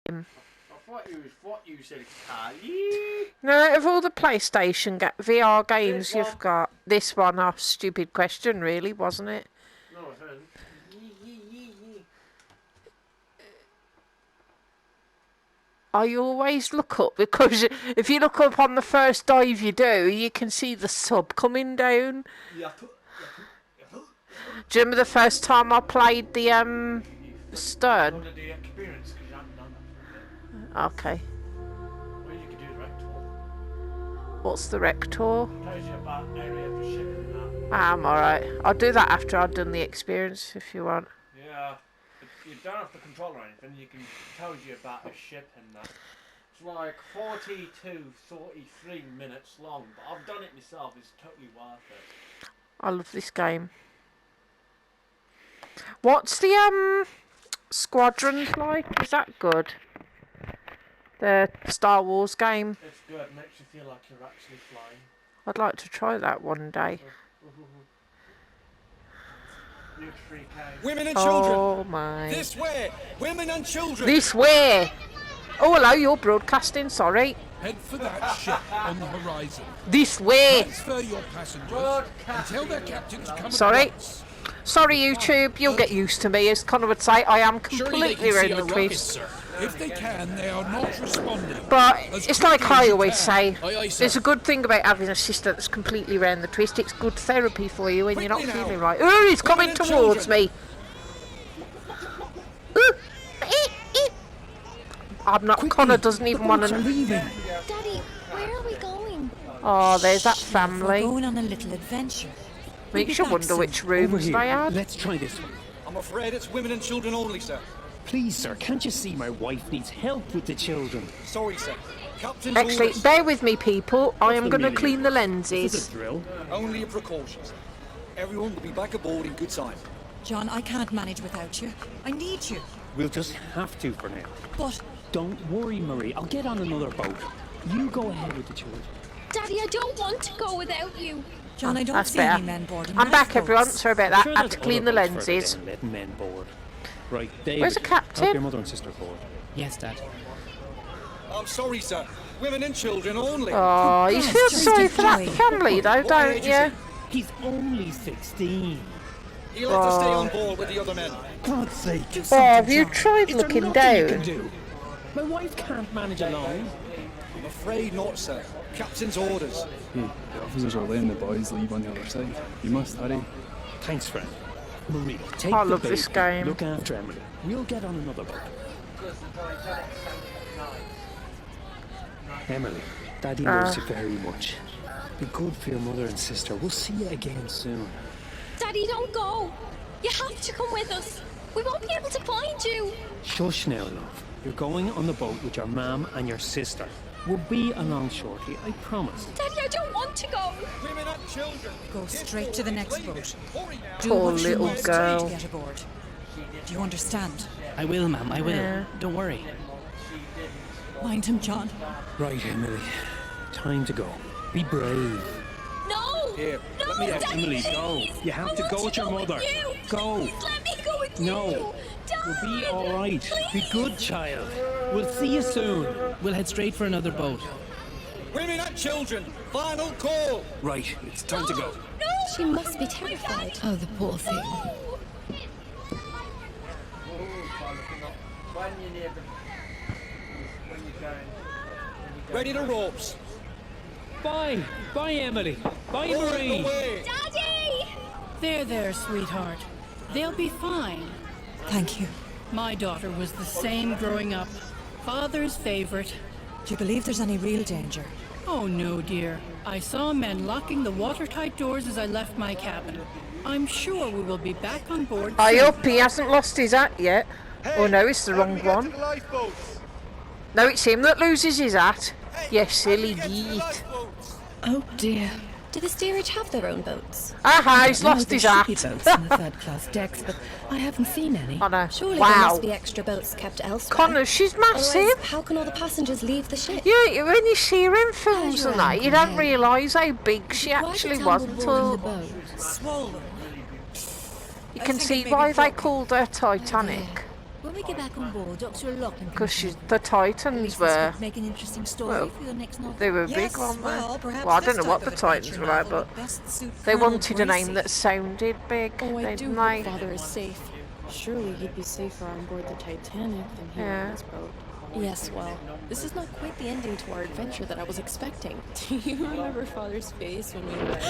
What you said, No, of all the PlayStation VR games you've got, this one, a stupid question, really, wasn't it? No, it isn't. I always look up because if you look up on the first dive you do, you can see the sub coming down. Do you remember the first time I played the stern? Okay. Well, you could do the rector. What's the rector? Tells you about area of the ship and that. I'm alright. I'll do that after I've done the experience if you want. Yeah. You don't have to control or anything, you can tell you about a ship and that. It's like 43 minutes long, but I've done it myself, it's totally worth it. I love this game. What's the squadrons like? Is that good? The Star Wars game? It's good, it makes you feel like you're actually flying. I'd like to try that one day. Women and children. Oh my. This way. Women and children. This way. Oh hello, you're broadcasting, sorry. Head for that ship on the horizon. This way. Transfer your passengers and tell their captain to come Sorry. at once. Sorry YouTube, you'll get used to me. As Connor would say, I am Surely completely they can see around our the rockets, twist. sir. If they can, they are not responding. But As it's like quickly as I you always can. say, Aye, aye, sir. there's a good thing about having a sister that's completely round the twist. It's good therapy for you when you're not Quickly now. feeling right. Oh, he's coming Women and towards children. me. Ooh. I'm not. Connor doesn't even want to. Daddy, where are we going? Oh, there's that We're family. going on a little adventure. Makes you wonder which rooms they had. Let's try this one. I'm afraid it's women and children only, sir. Please, sir, can't you see my wife needs help with the children? Sorry, sir. Captain's Actually, orders. bear with me, people. I am the going to meaning clean of the this? This is lenses. a drill. Only a precaution, sir. Everyone will be back aboard in good time. John, I can't manage without you. I need you. We'll just have to for now. But, Don't worry, Marie. I'll get on another boat. You go ahead with the children. Daddy, I don't want to go without you. John, I don't That's see better. any men boarding I'm back, lifeboats. everyone. Sorry about that. Sure, I had there's to clean the other boats further lenses. down, letting men board. Right, David. Where's the captain? Help your mother and sister board. Yes, Dad. I'm sorry, sir. Women and children only. Oh, you Yes, feel just sorry a for that boy. family, though, What don't age is you? He's only 16. He'll have to stay on board with the other men. God's sake. Oh, have you tried Is there looking nothing you can down? do? My wife can't manage alone. I'm afraid not, sir. Captain's orders. Hey, the officers are letting the boys leave on the other side. You must hurry. Thanks, friend. Marie, take I the love baby. this game. Look after Emily. We'll get on another boat. Emily, Daddy loves you very much. Be good for your mother and sister. We'll see you again soon. Daddy, don't go. You have to come with us. We won't be able to find you. Shush now, love. You're going on the boat with your mum and your sister. We'll be along shortly, I promise. Daddy, I don't want to go. Women and children. Go straight to the next boat. Hurry now. Do Poor what you little must girl. to get aboard. Do you understand? I will, Ma'am, I will. Yeah. Don't worry. Mind him, John. Right, Emily. Time to go. Be brave. No. Here, No, let me out. Daddy, Emily, please. go. You have I to want go with your mother. you. Go. Please let me go with No. you. Dad. We'll be all right. Be Please. good, child. We'll see you soon. We'll head straight for another boat. Women and children. Final call. Right, it's time to go. No. She must be terrified. Oh, the poor thing. Ready to ropes. Bye. Bye, Emily. Bye, All Marie. away. Daddy. There, sweetheart. They'll be fine. Thank you. My daughter was the same growing up. Father's favorite. Do you believe there's any real danger? Oh no, dear. I saw men locking the watertight doors as I left my cabin. I'm sure we will be back on board I soon. hope he hasn't lost his hat yet. Oh no, it's the wrong one. No, it's him that loses his hat. You silly geet. Oh dear. Do the steerage have their own boats? Aha, he's lost his hat. Boats on the third-class decks, but I haven't seen any. Connor, Surely there wow. must be extra boats kept elsewhere. Connor, she's Otherwise, massive. how can all the passengers leave the ship? Yeah, when you see her in films your and that, you ankle, don't hey? realise how big she actually was until Swollen. you I can think see it may why be they broken. called her Titanic. When we get back on board, Dr. Lachlan Because the Titans were... make an interesting story Well, for your next novel. they were big, weren't they? Well, I don't know what the Titans were like, but they wanted a name that sounded big. Oh, I do didn't hope they? Father is safe. Surely he'd be safer on board the Titanic than here on this boat. Yes, well, this is not quite the ending to our adventure that I was expecting. Do you remember Father's face when we were...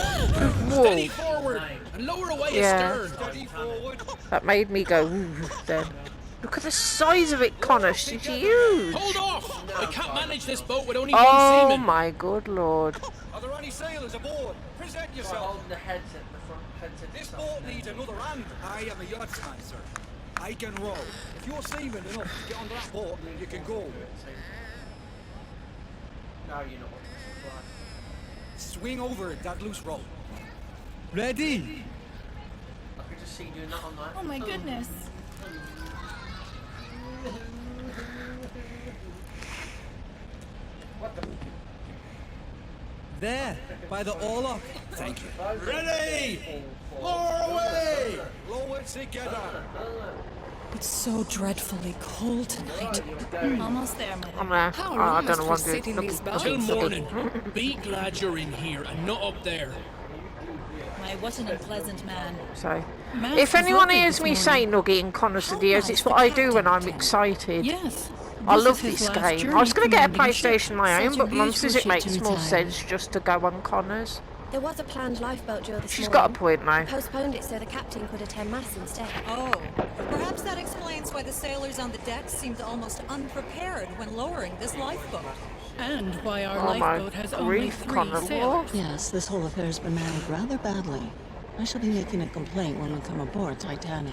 Steady forward and lower away astern. Steady forward. That made me go, ooh, then. Look at the size of it, Connor. It's huge. Hold off! I can't manage this boat with only one Oh seaman. my good lord. Are there any sailors aboard? Present yourself. the headset, the front headset. This boat needs another hand. I am a yachtsman, sir. I can row. If you're seaman enough to get on that boat, you can go. Now you know what to Swing over that loose rope. Ready? I could just see you doing that on that. Oh my goodness. What the? There, by the oarlock. Thank you. Ready! Lower away! Lower together. It's so dreadfully cold tonight. Almost there, madam. I'm there. How Oh, I long don't know must what we to sit in do. these Till boats? morning. Be glad you're in here and not up there. My, what an unpleasant man. So, Matt if was anyone lovely hears this me morning. say Nugget in Connor's videos, it's what I do when I'm excited. Yes. I This love is his this last game. I was going to get a journey commanding a ship. PlayStation of my own, Such a but Mum beautiful says it ship makes to more retire. sense just to go on Connor's. There was a planned lifeboat drill this She's morning. got a point now. Postponed it so the captain could attend mass instead. Oh, perhaps that explains why the sailors on the deck seemed almost unprepared when lowering this lifeboat. And why our Oh my lifeboat has only grief, 3 Connor, sailors. Yes, this whole affair's been managed rather badly. I shall be making a complaint when we come aboard Titanic.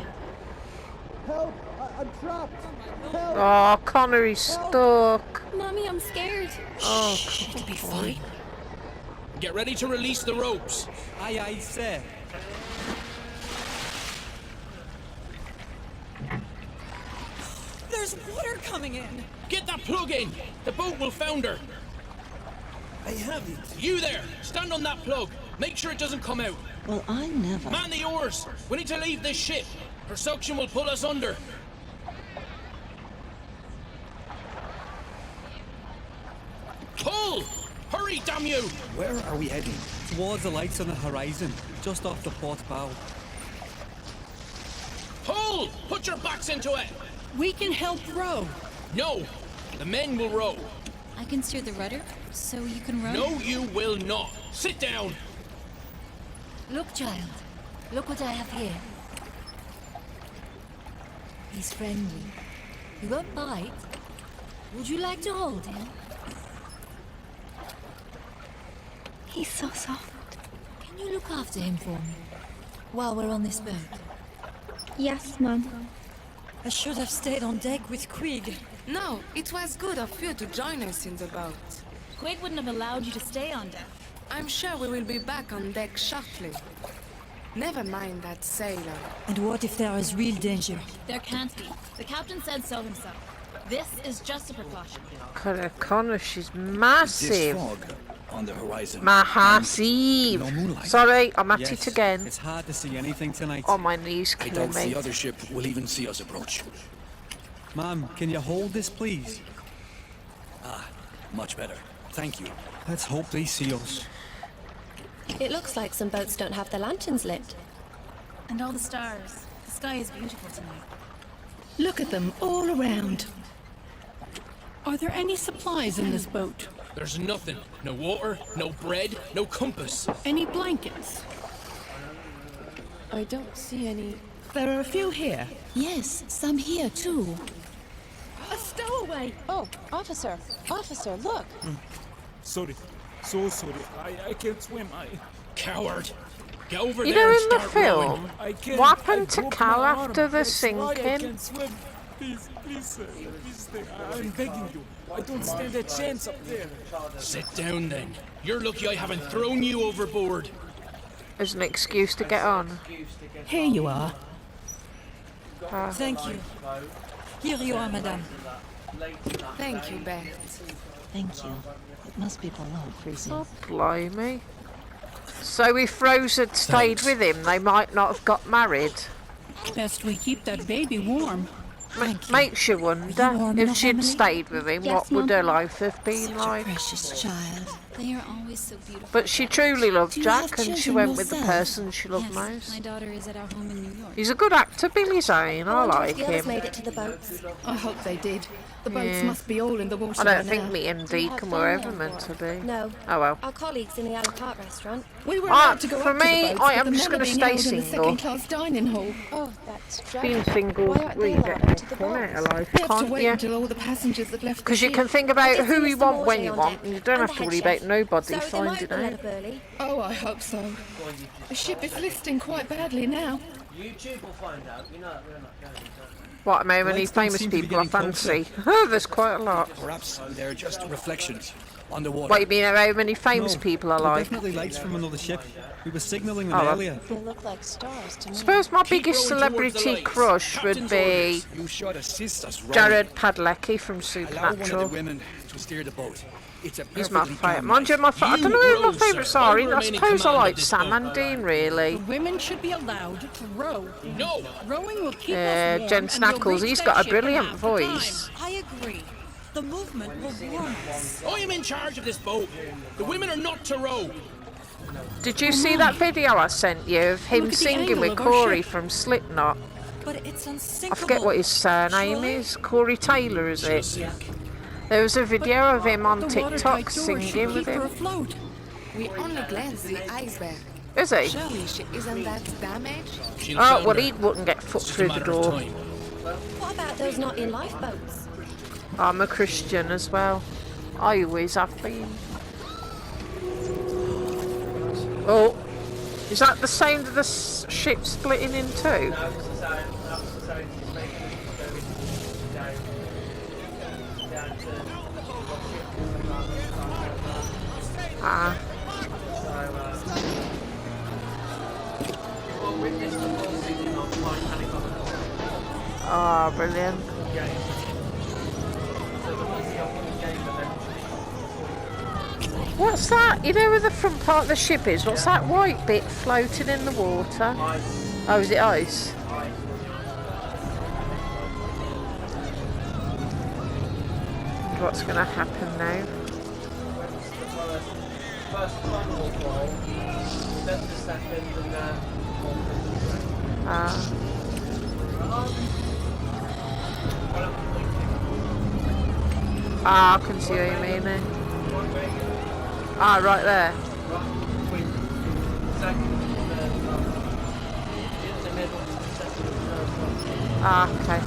Help! I'm trapped. Help! Oh, Connor is stuck. Mommy, I'm scared. Oh, It'll be fine. Get ready to release the ropes. Aye, aye, sir. There's water coming in. Get that plug in. The boat will founder. I have it. You there, stand on that plug. Make sure it doesn't come out. Well, I never. Man the oars. We need to leave this ship. Her suction will pull us under. Pull! Hurry, damn you! Where are we heading? Towards the lights on the horizon, just off the port bow. Pull! Put your backs into it! We can help row. No! The men will row. I can steer the rudder, so you can row. No, you will not. Sit down. Look, child. Look what I have here. He's friendly. He won't bite. Would you like to hold him? He's so soft. Can you look after him for me? While we're on this boat? Yes, Mum. I should have stayed on deck with Quig. No, it was good of you to join us in the boat. Quig wouldn't have allowed you to stay on deck. I'm sure we will be back on deck shortly. Never mind that sailor. And what if there is real danger? There can't be. The captain said so himself. This is just a precaution. Connor, she's This massive. fog on the horizon. Massive. No moonlight. Sorry, I'm at Yes, it again. It's hard to see anything tonight. Oh, my knees I killing doubt me. the other ship will even see us approach. Ma'am, can you hold this, please? Ah, much better. Thank you. Let's hope they see us. It looks like some boats don't have their lanterns lit. And all the stars. The sky is beautiful tonight. Look at them all around. Are there any supplies in this boat? There's nothing. No water, no bread, no compass. Any blankets? I don't see any. There are a few here. Yes, some here too. A stowaway! Oh, officer! Officer, look! Sorry. So sorry. I can't swim. Coward! Get over You there know, and in the start film, rowing. I can't. what happened I to broke Cal my arm. after the That's why I sinking? can't swim. Please, please, sir. Please stay. I'm begging you. I don't stand a chance up there. Sit down then. You're lucky I haven't thrown you overboard. As an excuse to get on. Here you are. Thank you. Here you are, madame. Thank you, Beth. Thank you. It must be below freezing. Oh, blimey. So if Rose had stayed with him, they might not have got married. Best we keep that baby warm. makes you wonder if she'd stayed with him, Yes, what would Mum. her life have been Such like? a precious child. They are always so beautiful. But she truly loved Do you Jack, have and she children went with the yourself? person she loved Yes, most. my daughter is at our home in New York. He's a good actor, Billy Zane. I like the others him. made it to the boats. I hope they did. The boats Yeah. must be all in the water I by don't think now. me and Deacon were ever meant to be. No. Oh well. Our colleagues in the Alan Park restaurant. We were Ah, allowed to go for up to me, the boats, I but am the just men going are to being stay held in the single. second-class dining hall. Oh, that's Being dreadful. single, Why aren't they really allowed gets into the fun out of boats? life, We have to can't wait you? until all the passengers have left the Because you ship. can think about I who did you see want Mr. when Morley you on want, deck, and you don't and have the to worry head about chef. nobody So they might finding be let out. up early. Oh, I hope so. The ship is listing quite badly now. YouTube will find out. You know we're not going. What, how many Lights don't famous seem to be people I getting fancy? Oh, there's quite a lot. Perhaps they're just reflections on the water. What, you mean how many famous people I They're like? definitely lights from another ship. We were signalling them Oh, well. earlier. They look like stars to me. I suppose my biggest rowing towards the celebrity lights. crush would be You should assist us, Ron. Jared Padalecki from Allow one of the Supernatural. women to steer the boat. It's a He's my perfectly favourite. calm Mind you, night. I don't know who my row, sir. favourites are. I will I remain in suppose I command like of this Sam boat. and Dean, really. Women should be allowed to row. No! Rowing will keep Yeah, us warm, Jen and we'll Snackles, reach he's that got a ship in brilliant half the time. voice. I agree. The movement will warm us. I am in charge of this boat. The women are not to row. Did you see that video I sent you of him Look at the singing angle with of our Corey ship. from Slipknot? But it's unsinkable. I forget what his surname Surely? is. Corey Taylor, is it? There was a video of him on The TikTok watertight doors should singing with keep her him. afloat. We only glanced the iceberg. Is he? Surely she isn't that damaged? She'll Oh, well, founder. he wouldn't get foot It's just a through the matter of door. time. What about those not in lifeboats? I'm a Christian as well. I always have been. Oh, is that the sound of the ship splitting in two? No, it's the sound. That's the sound. It's making it go down to. Ah. Well, witness the whole season of Titanic on the boat. Oh, brilliant. Game. So there was the opening game eventually. What's that? You know where the front part of the ship is? What's that white bit floating in the water? Ice. Oh, is it ice? What's going to happen now? First one will fall, then the second, and then Ah. Ah, I can see what you mean there. Ah, right there. Ah, okay.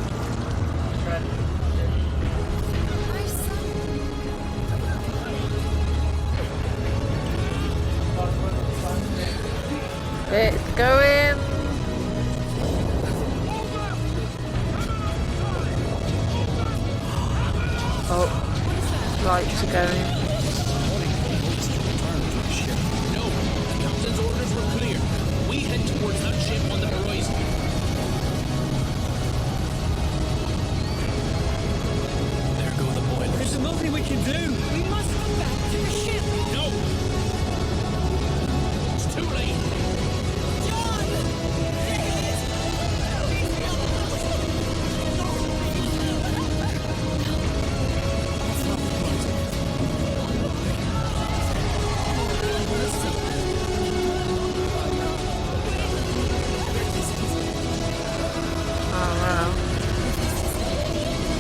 It's going. Oh, lights are going. No, the captain's orders were clear. We head towards that ship on the horizon. There go the boilers. There's nothing we can do. We must go back to the ship. No! It's too late.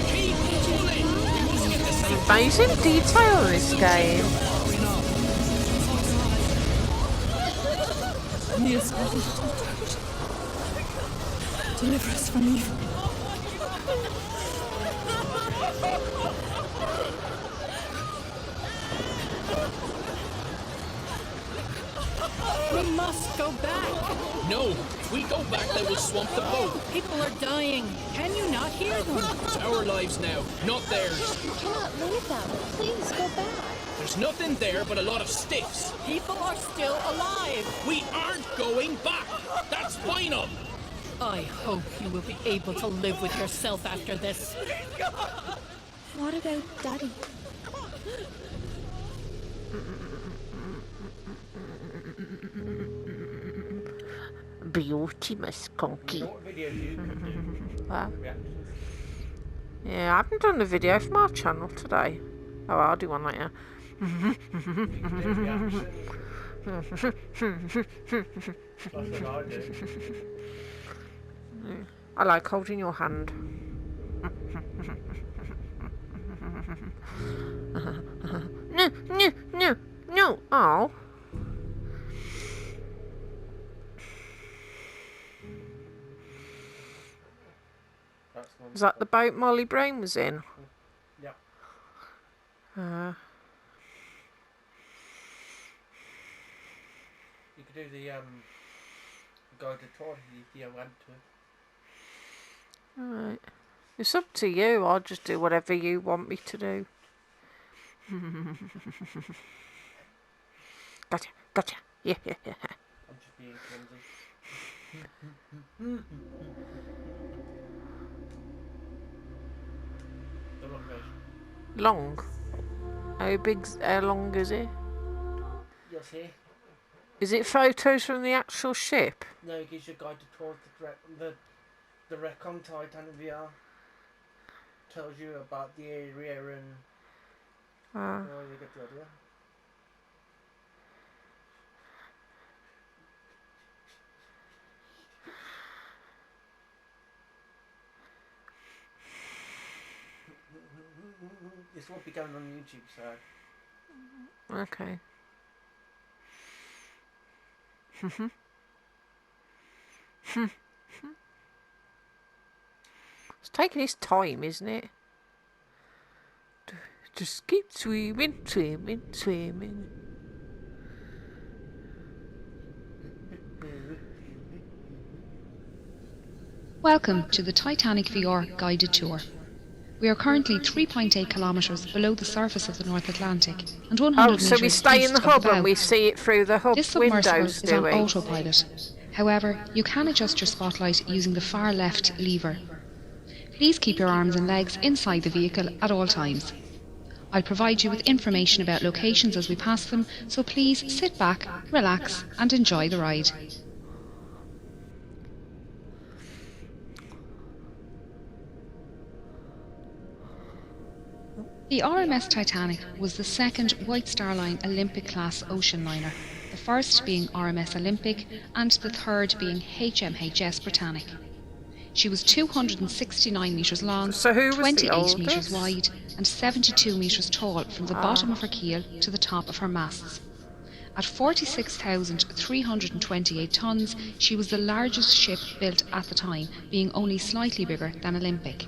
Keep pulling. We must get this out. Amazing detail in this game. Yes, deliver us from evil. We must go back. No, if we go back, they will swamp the boat. People are dying. Can you not hear them? It's our lives now, not theirs. You cannot leave them. Please go back. There's nothing there but a lot of stiffs. People are still alive. We aren't going back. That's final. I hope you will be able to live with yourself after this. What about Daddy? Beauty, Miss Conky. What video do you do? What? Reactions? Yeah, I haven't done a video from our channel today. Oh, I'll do one later. That's what I do. I like holding your hand. No. Oh. Is that the boat Molly Brown was in? Yep. You could do the guided tour if you went to. Alright. It's up to you. I'll just do whatever you want me to do. Gotcha. Yeah. I'm just being clumsy. The long version. Long? How long is it? You'll see. Is it photos from the actual ship? No, it gives you a guided tour of the wreck on Titanic VR. Tells you about the area and you get the idea. This won't be going on YouTube, so. Okay. It's taking its time, isn't it? Just keep swimming. Welcome to the Titanic VR guided tour. We are currently 3.8 kilometres below the surface of the North Atlantic and 100 metres so we stay in the hub and and we see it through the hub This submersible windows, is on autopilot. However, you can adjust your spotlight using the far left lever. Please keep your arms and legs inside the vehicle at all times. I'll provide you with information about locations as we pass them, so please sit back, relax and enjoy the ride. The RMS Titanic was the second White Star Line Olympic-class ocean liner, the first being RMS Olympic and the third being HMHS Britannic. She was 269 metres long, 28 metres wide and 72 metres tall from the bottom of her keel to the top of her masts. At 46,328 tonnes, she was the largest ship built at the time, being only slightly bigger than Olympic.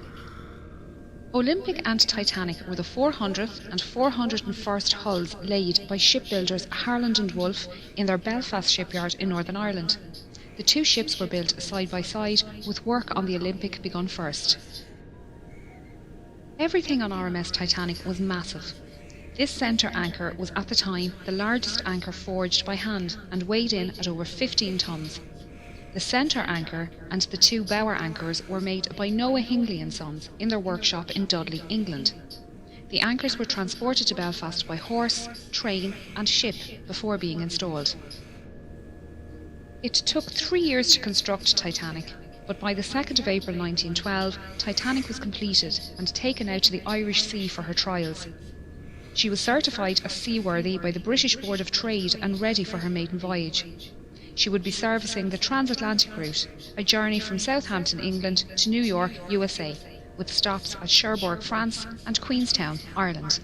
Olympic and Titanic were the 400th and 401st hulls laid by shipbuilders Harland and Wolff in their Belfast shipyard in Northern Ireland. The two ships were built side by side, with work on the Olympic begun first. Everything on RMS Titanic was massive. This centre anchor was at the time the largest anchor forged by hand and weighed in at over 15 tonnes. The centre anchor and the two bower anchors were made by Noah Hingley and Sons in their workshop in Dudley, England. The anchors were transported to Belfast by horse, train and ship before being installed. It took 3 years to construct Titanic, but by the 2nd of April 1912, Titanic was completed and taken out to the Irish Sea for her trials. She was certified as seaworthy by the British Board of Trade and ready for her maiden voyage. She would be servicing the transatlantic route, a journey from Southampton, England to New York, USA, with stops at Cherbourg, France and Queenstown, Ireland.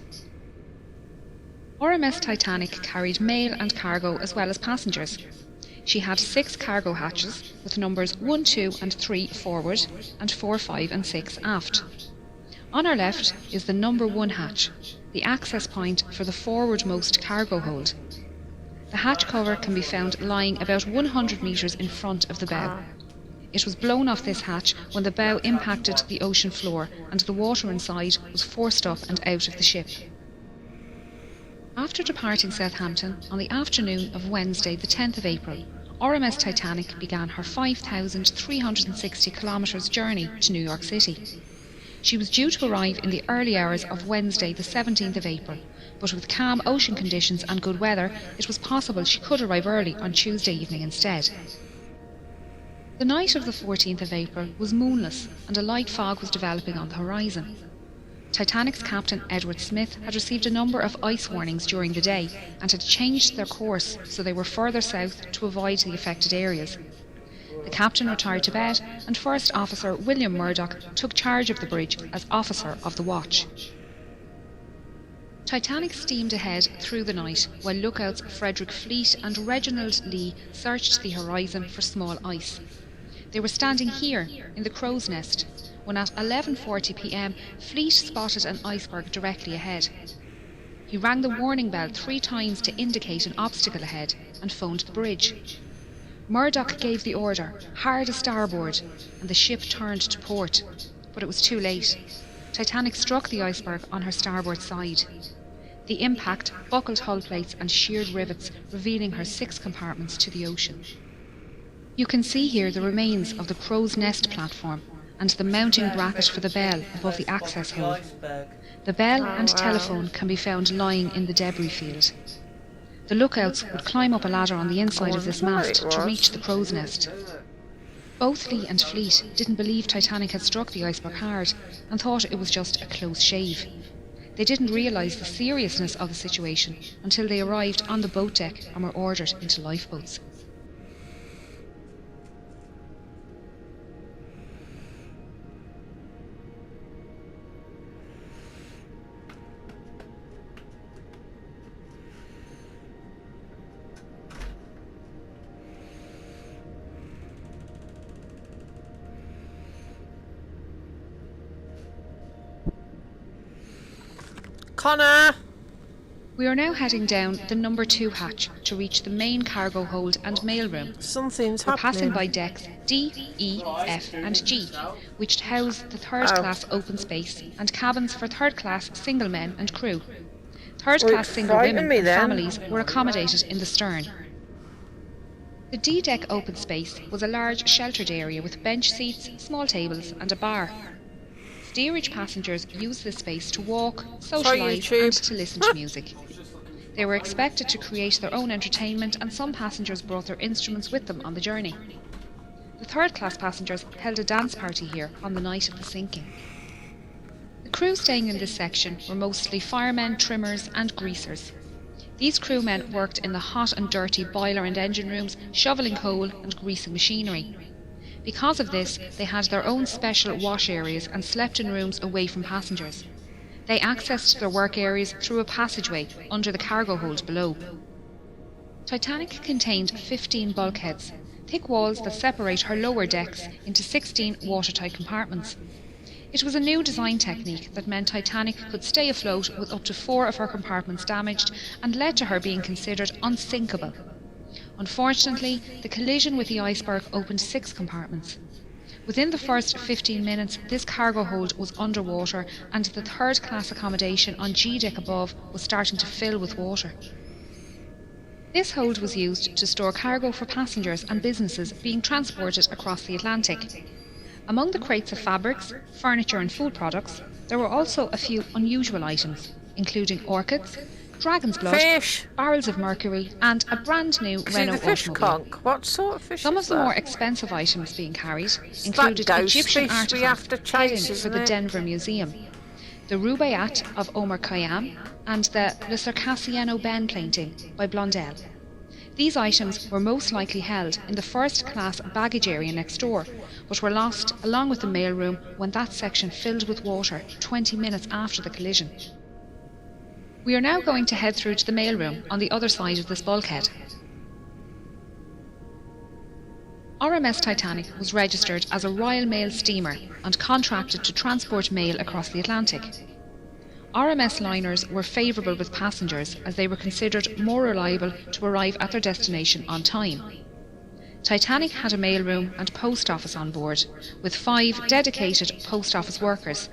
RMS Titanic carried mail and cargo as well as passengers. She had 6 cargo hatches with numbers 1, 2 and 3 forward and 4, 5 and 6 aft. On our left is the number 1 hatch, the access point for the forwardmost cargo hold. The hatch cover can be found lying about 100 metres in front of the bow. It was blown off this hatch when the bow impacted the ocean floor and the water inside was forced up and out of the ship. After departing Southampton on the afternoon of Wednesday the 10th of April, RMS Titanic began her 5,360 kilometres journey to New York City. She was due to arrive in the early hours of Wednesday the 17th of April, but with calm ocean conditions and good weather, it was possible she could arrive early on Tuesday evening instead. The night of the 14th of April was moonless and a light fog was developing on the horizon. Titanic's captain, Edward Smith, had received a number of ice warnings during the day and had changed their course so they were further south to avoid the affected areas. The captain retired to bed and First Officer William Murdoch took charge of the bridge as officer of the watch. Titanic steamed ahead through the night while lookouts Frederick Fleet and Reginald Lee searched the horizon for small ice. They were standing here in the crow's nest when at 11:40 p.m. Fleet spotted an iceberg directly ahead. He rang the warning bell 3 times to indicate an obstacle ahead and phoned the bridge. Murdoch gave the order, hard a starboard, and the ship turned to port, but it was too late. Titanic struck the iceberg on her starboard side. The impact buckled hull plates and sheared rivets, revealing her 6 compartments to the ocean. You can see here the remains of the crow's nest platform and the mounting bracket for the bell above the access hole. The bell and telephone can be found lying in the debris field. The lookouts would climb up a ladder on the inside of this mast to reach the crow's nest. Both Lee and Fleet didn't believe Titanic had struck the iceberg hard and thought it was just a close shave. They didn't realise the seriousness of the situation until they arrived on the boat deck and were ordered into lifeboats. Connor! We are now heading down the number 2 hatch to reach the main cargo hold and mailroom. Something's We're happening. passing by decks D, E, F and G, which house the third-class open space and cabins for third-class single men and crew. Third-class single women and families were accommodated in the stern. The D deck open space was a large sheltered area with bench seats, small tables and a bar. Steerage passengers used this space to walk, socialise and to listen to music. They were expected to create their own entertainment and some passengers brought their instruments with them on the journey. The third-class passengers held a dance party here on the night of the sinking. The crew staying in this section were mostly firemen, trimmers and greasers. These crewmen worked in the hot and dirty boiler and engine rooms, shovelling coal and greasing machinery. Because of this, they had their own special wash areas and slept in rooms away from passengers. They accessed their work areas through a passageway under the cargo hold below. Titanic contained 15 bulkheads, thick walls that separate her lower decks into 16 watertight compartments. It was a new design technique that meant Titanic could stay afloat with up to 4 of her compartments damaged and led to her being considered unsinkable. Unfortunately, the collision with the iceberg opened 6 compartments. Within the first 15 minutes, this cargo hold was underwater and the third-class accommodation on G deck above was starting to fill with water. This hold was used to store cargo for passengers and businesses being transported across the Atlantic. Among the crates of fabrics, furniture and food products, there were also a few unusual items, including orchids, dragon's blood, barrels of mercury and a brand new Renault automobile. What sort of fish Some is of the that? more expensive items being carried It's included that ghost Egyptian fish we have artifacts to chase, hidden for isn't the it? Denver Museum, the Rubaiyat of Omar Khayyam and the Le Circassiano Ben painting by Blondel. These items were most likely held in the first-class baggage area next door, but were lost along with the mailroom when that section filled with water 20 minutes after the collision. We are now going to head through to the mailroom on the other side of this bulkhead. RMS Titanic was registered as a Royal Mail steamer and contracted to transport mail across the Atlantic. RMS liners were favourable with passengers as they were considered more reliable to arrive at their destination on time. Titanic had a mailroom and post office on board, with 5 dedicated post office workers.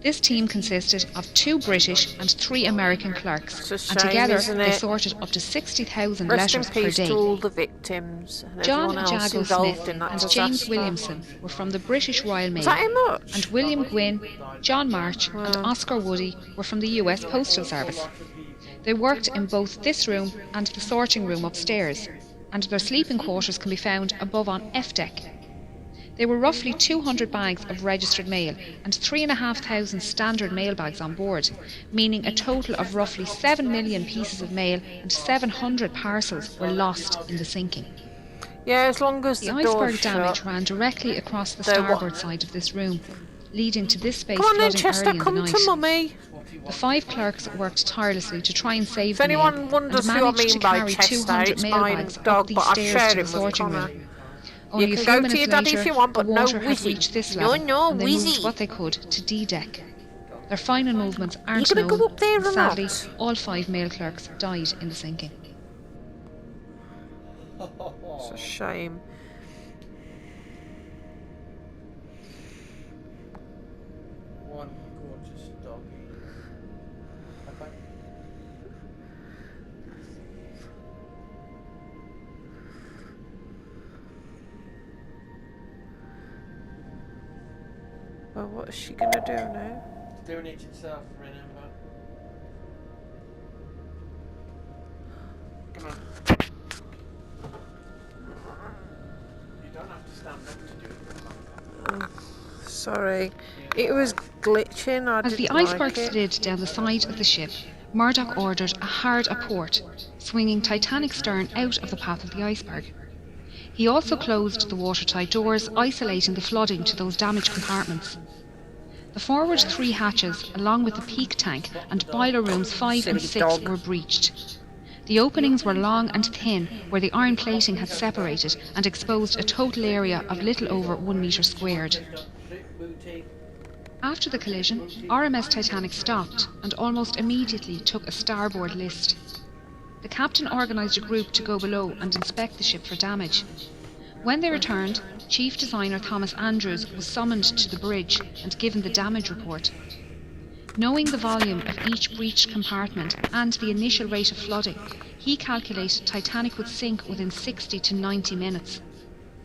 This team consisted of 2 British and 3 American clerks, and together they sorted up to 60,000 letters per day. To all the victims and John everyone else Jago involved Smith in that and disaster. James Williamson were from the British Royal Mail, Is that how much? and William Gwynne, John March and Oscar Woody were from the US Postal Service. They worked in both this room and the sorting room upstairs, and their sleeping quarters can be found above on F deck. There were roughly 200 bags of registered mail and 3,500 standard mail bags on board, meaning a total of roughly 7 million pieces of mail and 700 parcels were lost in the sinking. Yeah, as long as the door's iceberg damage shut. ran directly across the starboard side of this room, leading to this space Come on then, flooding Chester, early in come the to night. Mummy. The 5 clerks worked tirelessly to try and save If the mail, anyone wonders and who I managed mean to by carry Chester, 200 it's mail my bags up dog, these but I've stairs shared to it the with sorting Connor. room. Only You a can few go to minutes your daddy later, if you want, the but no water had Wizzy. reached this No, level, no, and they moved Wizzy. what they could to D deck. Their final movements Are you aren't gonna known, go up there and or sadly, not? all 5 mail clerks died in the sinking. It's a shame. One gorgeous doggy. Okay. Well, what is she gonna do now? Doing it itself, remember. Come on. You don't have to stand up to do it. Sorry, it was glitching. I As the didn't iceberg like it. slid down the side of the ship, Murdoch ordered a hard aport, swinging Titanic stern out of the path of the iceberg. He also closed the watertight doors, isolating the flooding to those damaged compartments. The forward 3 hatches, along with the peak tank and boiler rooms 5 and 6, were breached. The openings were long and thin, where the iron plating had separated and exposed a total area of little over 1 metre squared. After the collision, RMS Titanic stopped and almost immediately took a starboard list. The captain organised a group to go below and inspect the ship for damage. When they returned, Chief Designer Thomas Andrews was summoned to the bridge and given the damage report. Knowing the volume of each breached compartment and the initial rate of flooding, he calculated Titanic would sink within 60 to 90 minutes.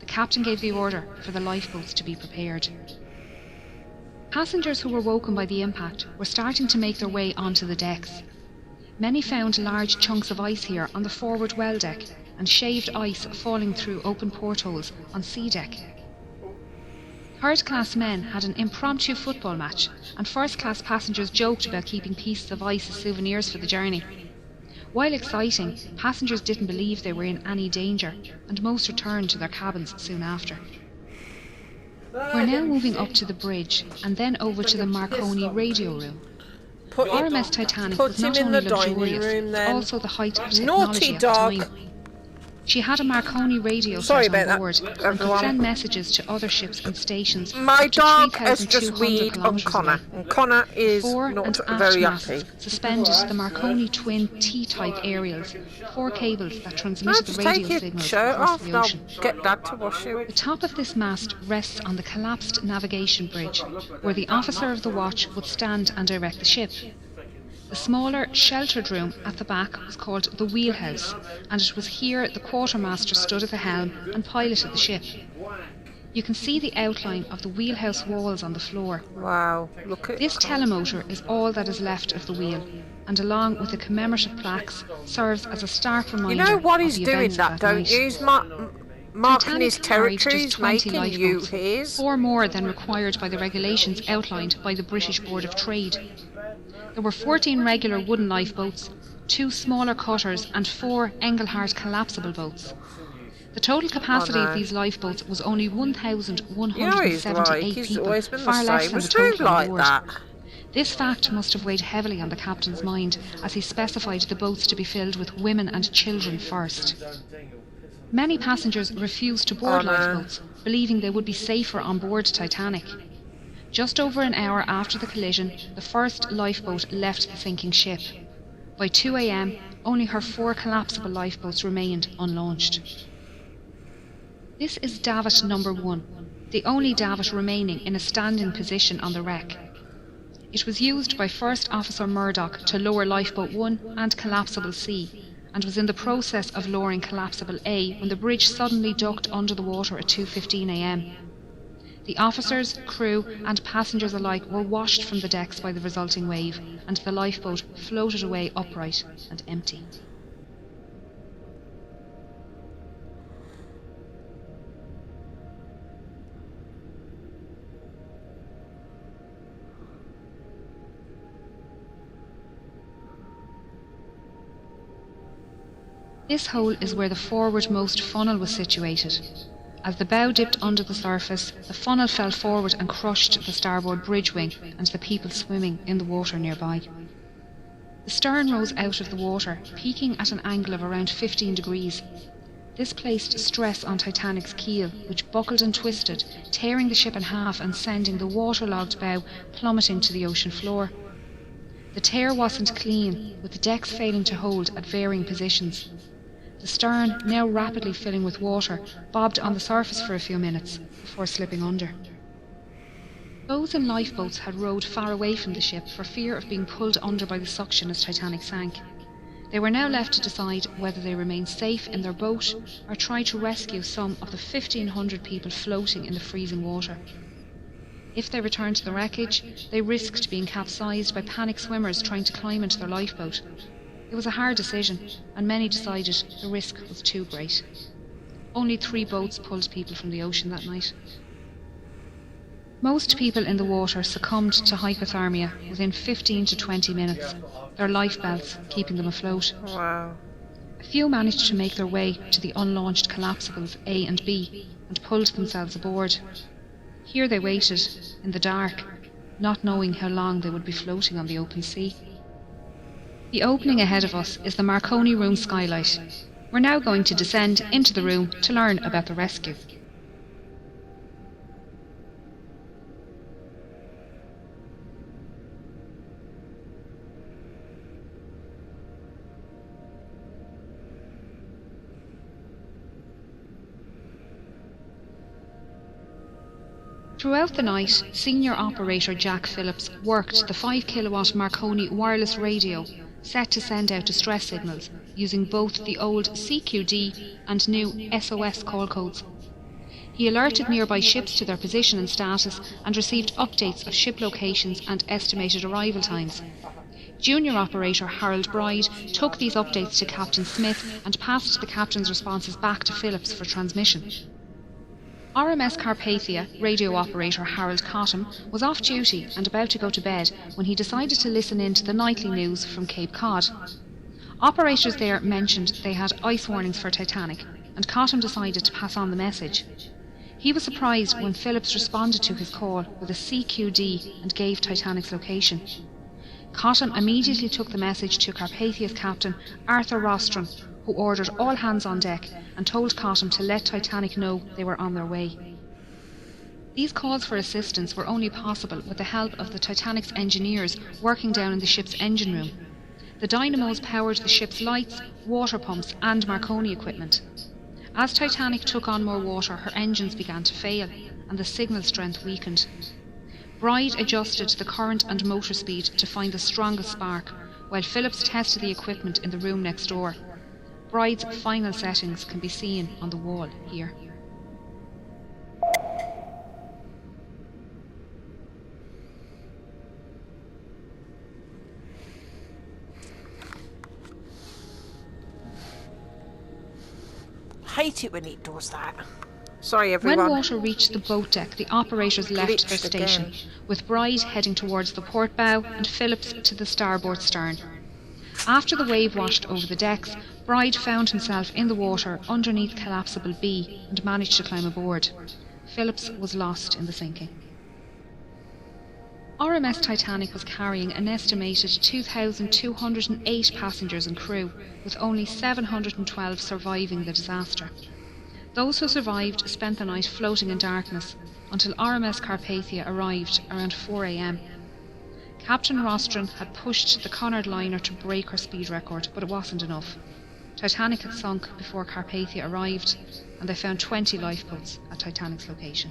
The captain gave the order for the lifeboats to be prepared. Passengers who were woken by the impact were starting to make their way onto the decks. Many found large chunks of ice here on the forward well deck and shaved ice falling through open portholes on C deck. Third-class men had an impromptu football match, and first-class passengers joked about keeping pieces of ice as souvenirs for the journey. While exciting, passengers didn't believe they were in any danger, and most returned to their cabins soon after. We're now moving up to the bridge, and then over to the Marconi radio room. RMS Titanic was not only luxurious, but also the height of technology at the time. She had a Marconi radio set on board and could send messages to other ships and stations. My up to dog has just 3,200 weed on Connor, away. and Connor is Fore not and aft very masts happy. suspended the Marconi twin T-type aerials, 4 cables that transmitted the Just radio take your signals shirt across off the and I'll ocean. get Dad to wash it. The top of this mast rests on the collapsed navigation bridge, where the officer of the watch would stand and direct the ship. The smaller, sheltered room at the back was called the wheelhouse, and it was here the quartermaster stood at the helm and piloted the ship. You can see the outline of the wheelhouse walls on the floor. Wow, look at this telemotor is all that is left of the wheel, and along with the commemorative plaques, serves as a stark reminder. You know what of he's the doing events that, of don't night. you? He's marking his Titanic carried just territories, 20 making you lifeboats, his. 4 more than required by the regulations outlined by the British Board of Trade. There were 14 regular wooden lifeboats, 2 smaller cutters and 4 Engelhart collapsible boats. The total capacity of these lifeboats was only 1,178 people, far less than the total on board. This fact must have weighed heavily on the captain's mind, as he specified the boats to be filled with women and children first. Many passengers refused to board lifeboats, believing they would be safer on board Titanic. Just over an hour after the collision, the first lifeboat left the sinking ship. By 2 a.m, only her 4 collapsible lifeboats remained unlaunched. This is davit number 1, the only davit remaining in a standing position on the wreck. It was used by First Officer Murdoch to lower lifeboat 1 and collapsible C, and was in the process of lowering collapsible A when the bridge suddenly ducked under the water at 2:15 a.m. The officers, crew and passengers alike were washed from the decks by the resulting wave, and the lifeboat floated away upright and empty. This hole is where the forwardmost funnel was situated. As the bow dipped under the surface, the funnel fell forward and crushed the starboard bridge wing and the people swimming in the water nearby. The stern rose out of the water, peaking at an angle of around 15 degrees. This placed stress on Titanic's keel, which buckled and twisted, tearing the ship in half and sending the waterlogged bow plummeting to the ocean floor. The tear wasn't clean, with the decks failing to hold at varying positions. The stern, now rapidly filling with water, bobbed on the surface for a few minutes before slipping under. Those in lifeboats had rowed far away from the ship for fear of being pulled under by the suction as Titanic sank. They were now left to decide whether they remain safe in their boat or try to rescue some of the 1,500 people floating in the freezing water. If they returned to the wreckage, they risked being capsized by panicked swimmers trying to climb into their lifeboat. It was a hard decision, and many decided the risk was too great. Only 3 boats pulled people from the ocean that night. Most people in the water succumbed to hypothermia within 15 to 20 minutes, their life belts keeping them afloat. Wow. A few managed to make their way to the unlaunched collapsibles A and B and pulled themselves aboard. Here they waited, in the dark, not knowing how long they would be floating on the open sea. The opening ahead of us is the Marconi room skylight. We're now going to descend into the room to learn about the rescue. Throughout the night, senior operator Jack Phillips worked the 5 kilowatt Marconi wireless radio set to send out distress signals using both the old CQD and new SOS call codes. He alerted nearby ships to their position and status and received updates of ship locations and estimated arrival times. Junior operator Harold Bride took these updates to Captain Smith and passed the captain's responses back to Phillips for transmission. RMS Carpathia radio operator Harold Cottam was off duty and about to go to bed when he decided to listen in to the nightly news from Cape Cod. Operators there mentioned they had ice warnings for Titanic, and Cottam decided to pass on the message. He was surprised when Phillips responded to his call with a CQD and gave Titanic's location. Cottam immediately took the message to Carpathia's captain Arthur Rostron, who ordered all hands on deck and told Cottam to let Titanic know they were on their way. These calls for assistance were only possible with the help of the Titanic's engineers working down in the ship's engine room. The dynamos powered the ship's lights, water pumps and Marconi equipment. As Titanic took on more water, her engines began to fail and the signal strength weakened. Bride adjusted the current and motor speed to find the strongest spark, while Phillips tested the equipment in the room next door. Bride's final settings can be seen on the wall here. Hate it when it does that. Sorry everyone. When water reached the boat deck, the operators left their station, with Bride heading towards the port bow and Phillips to the starboard stern. After the wave washed over the decks, Bride found himself in the water underneath collapsible B and managed to climb aboard. Phillips was lost in the sinking. RMS Titanic was carrying an estimated 2,208 passengers and crew, with only 712 surviving the disaster. Those who survived spent the night floating in darkness until RMS Carpathia arrived around 4 a.m. Captain Rostron had pushed the Cunard liner to break her speed record, but it wasn't enough. Titanic had sunk before Carpathia arrived, and they found 20 lifeboats at Titanic's location.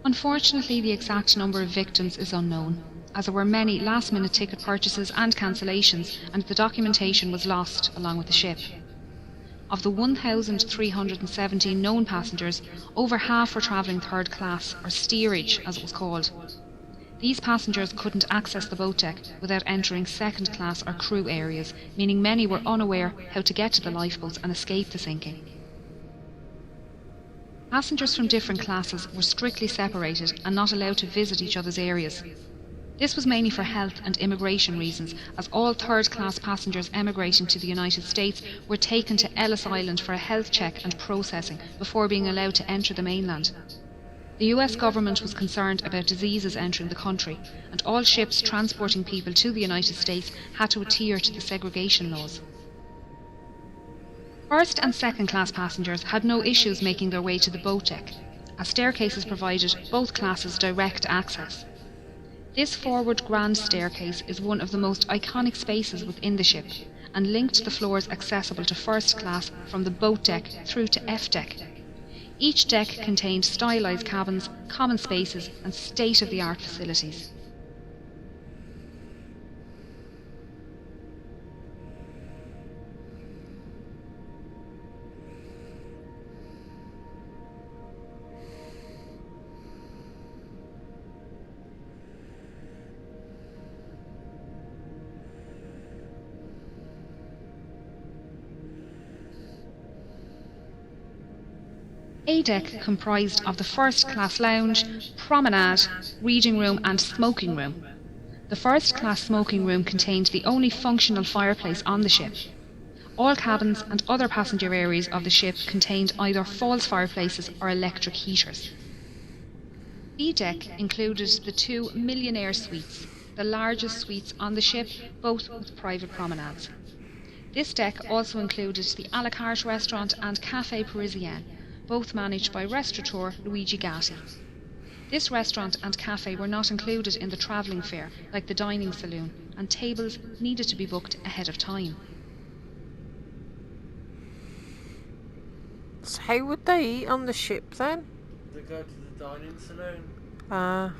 Unfortunately, the exact number of victims is unknown, as there were many last-minute ticket purchases and cancellations, and the documentation was lost along with the ship. Of the 1,317 known passengers, over half were travelling third class, or steerage as it was called. These passengers couldn't access the boat deck without entering second class or crew areas, meaning many were unaware how to get to the lifeboats and escape the sinking. Passengers from different classes were strictly separated and not allowed to visit each other's areas. This was mainly for health and immigration reasons, as all third-class passengers emigrating to the United States were taken to Ellis Island for a health check and processing before being allowed to enter the mainland. The US government was concerned about diseases entering the country, and all ships transporting people to the United States had to adhere to the segregation laws. First and second class passengers had no issues making their way to the boat deck, as staircases provided both classes direct access. This forward grand staircase is one of the most iconic spaces within the ship, and linked the floors accessible to first class from the boat deck through to F deck. Each deck contained stylised cabins, common spaces and state-of-the-art facilities. A deck comprised of the first class lounge, promenade, reading room and smoking room. The first class smoking room contained the only functional fireplace on the ship. All cabins and other passenger areas of the ship contained either false fireplaces or electric heaters. B deck included the 2 millionaire suites, the largest suites on the ship, both with private promenades. This deck also included the a la carte restaurant and Café Parisien, both managed by restaurateur Luigi Gatti. This restaurant and cafe were not included in the travelling fare, like the dining saloon, and tables needed to be booked ahead of time. So how would they eat on the ship then? They go to the dining saloon.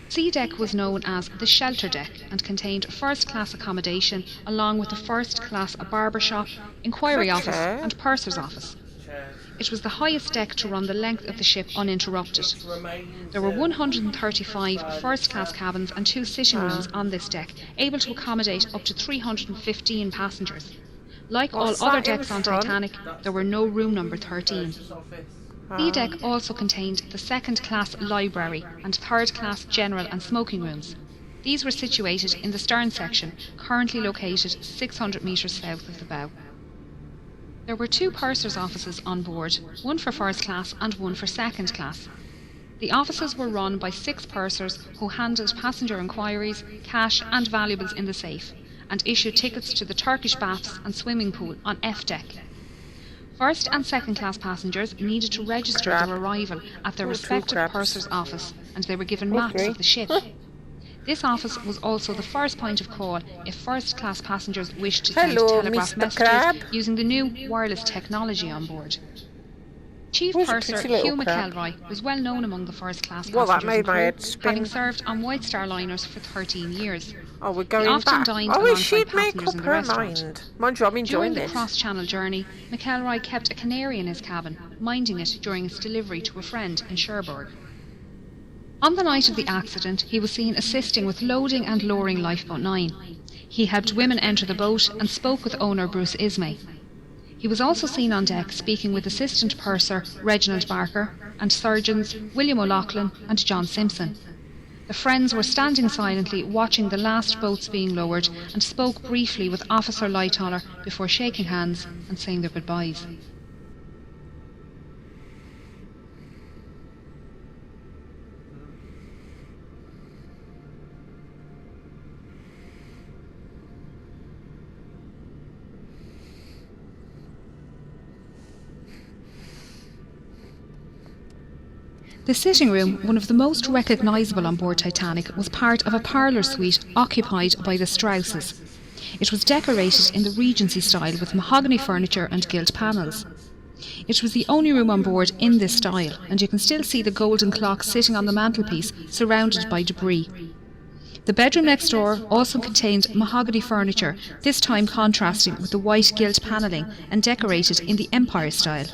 C deck was known as the shelter deck and contained first-class accommodation along with the first-class barber shop, inquiry office and purser's office. It was the highest deck to run the length of the ship uninterrupted. There were 135 first-class cabins and 2 sitting rooms on this deck, able to accommodate up to 315 passengers. Like all other decks on Titanic, there were no room number 13. B deck also contained the second-class library and third-class general and smoking rooms. These were situated in the stern section, currently located 600 metres south of the bow. There were 2 purser's offices on board, one for first class and one for second class. The offices were run by 6 pursers who handled passenger inquiries, cash and valuables in the safe, and issued tickets to the Turkish baths and swimming pool on F deck. First and second class passengers needed to register their arrival at their respective purser's office, and they were given maps of the ship. This office was also the first point of call if first class passengers wished to send telegraph messages using the new wireless technology on board. Chief Purser Hugh McElroy was well known among the first class passengers and crew, having served on White Star liners for 13 years. Oh, we're going he often back. dined Oh, alongside she'd make passengers up in the her restaurant. mind. Mind you, I'm enjoying During the this. cross-channel journey, McElroy kept a canary in his cabin, minding it during its delivery to a friend in Cherbourg. On the night of the accident, he was seen assisting with loading and lowering Lifeboat 9. He helped women enter the boat and spoke with owner Bruce Ismay. He was also seen on deck speaking with Assistant Purser Reginald Barker and surgeons William O'Loughlin and John Simpson. The friends were standing silently watching the last boats being lowered and spoke briefly with Officer Lightoller before shaking hands and saying their goodbyes. The sitting room, one of the most recognisable on board Titanic, was part of a parlour suite occupied by the Strausses. It was decorated in the Regency style with mahogany furniture and gilt panels. It was the only room on board in this style, and you can still see the golden clock sitting on the mantelpiece, surrounded by debris. The bedroom next door also contained mahogany furniture, this time contrasting with the white gilt panelling and decorated in the Empire style.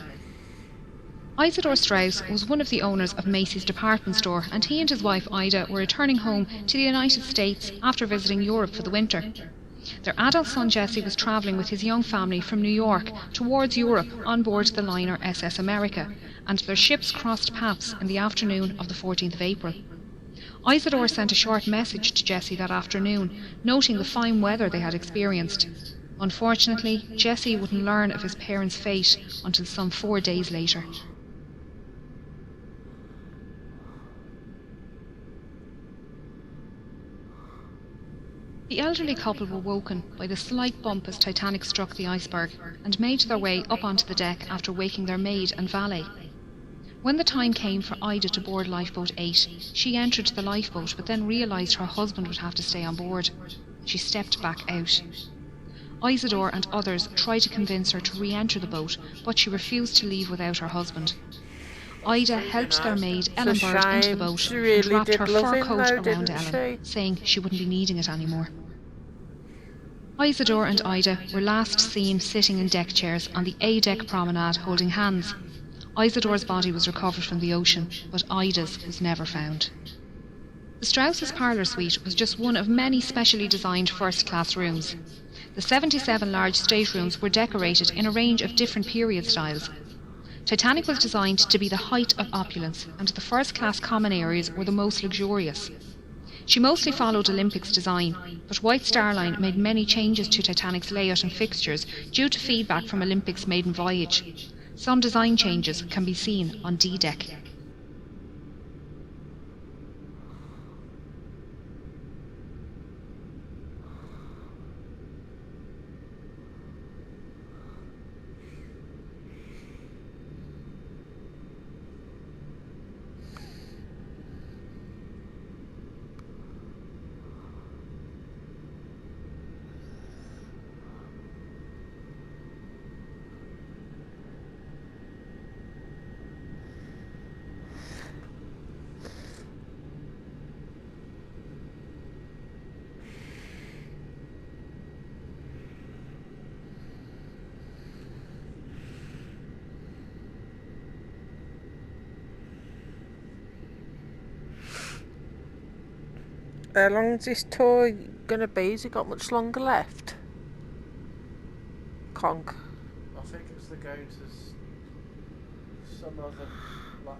Isidore Strauss was one of the owners of Macy's department store, and he and his wife Ida were returning home to the United States after visiting Europe for the winter. Their adult son Jesse was travelling with his young family from New York towards Europe on board the liner SS America, and their ships crossed paths in the afternoon of the 14th of April. Isidore sent a short message to Jessie that afternoon, noting the fine weather they had experienced. Unfortunately, Jessie wouldn't learn of his parents' fate until some 4 days later. The elderly couple were woken by the slight bump as Titanic struck the iceberg and made their way up onto the deck after waking their maid and valet. When the time came for Ida to board lifeboat 8, she entered the lifeboat but then realised her husband would have to stay on board. She stepped back out. Isidore and others tried to convince her to re-enter the boat, but she refused to leave without her husband. Ida helped their maid Ellen Bird into the boat and wrapped her fur coat around Ellen, saying she wouldn't be needing it anymore. Isidore and Ida were last seen sitting in deck chairs on the A-deck promenade holding hands. Isidore's body was recovered from the ocean, but Ida's was never found. The Strauss's parlour suite was just one of many specially designed first-class rooms. The 77 large staterooms were decorated in a range of different period styles. Titanic was designed to be the height of opulence, and the first-class common areas were the most luxurious. She mostly followed Olympic's design, but White Star Line made many changes to Titanic's layout and fixtures due to feedback from Olympic's maiden voyage. Some design changes can be seen on D-deck. How long is this tour going to be? Has it got much longer left? Conk. I think it's the going to some other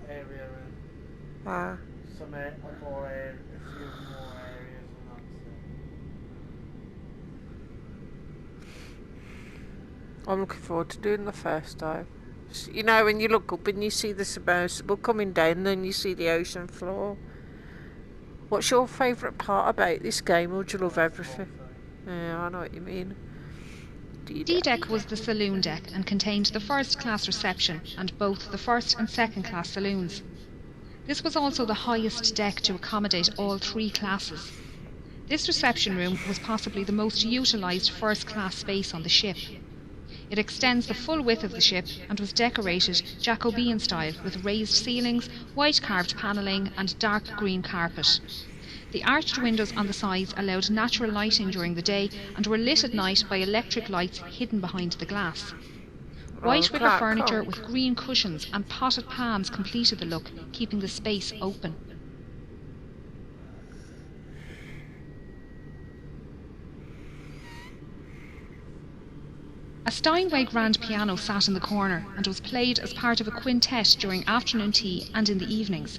area and some more area, a few more areas and that. I'm looking forward to doing the first dive. You know, when you look up and you see the submersible coming down and then you see the ocean floor. What's your favourite part about this game, or do you love everything? Yeah, I know what you mean. D-deck was the saloon deck and contained the first-class reception and both the first and second-class saloons. This was also the highest deck to accommodate all 3 classes. This reception room was possibly the most utilised first-class space on the ship. It extends the full width of the ship and was decorated Jacobean style with raised ceilings, white carved panelling and dark green carpet. The arched windows on the sides allowed natural lighting during the day and were lit at night by electric lights hidden behind the glass. White wicker furniture with green cushions and potted palms completed the look, keeping the space open. A Steinway grand piano sat in the corner and was played as part of a quintet during afternoon tea and in the evenings.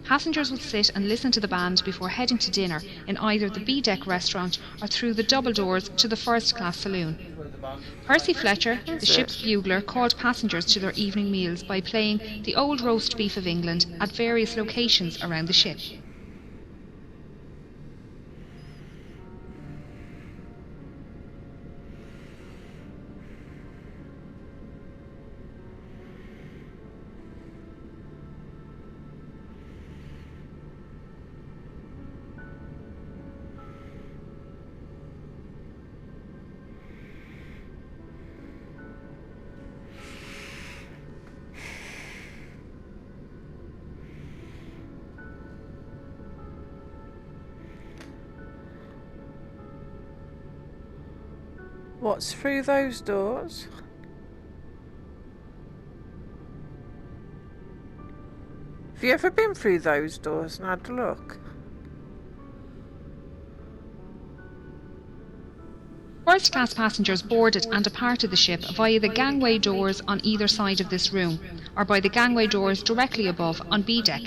Passengers would sit and listen to the band before heading to dinner in either the B-deck restaurant or through the double doors to the first-class saloon. Percy Fletcher, the ship's bugler, called passengers to their evening meals by playing the Old Roast Beef of England at various locations around the ship. What's through those doors? Have you ever been through those doors and had a look? First-class passengers boarded and departed the ship via the gangway doors on either side of this room, or by the gangway doors directly above on B deck.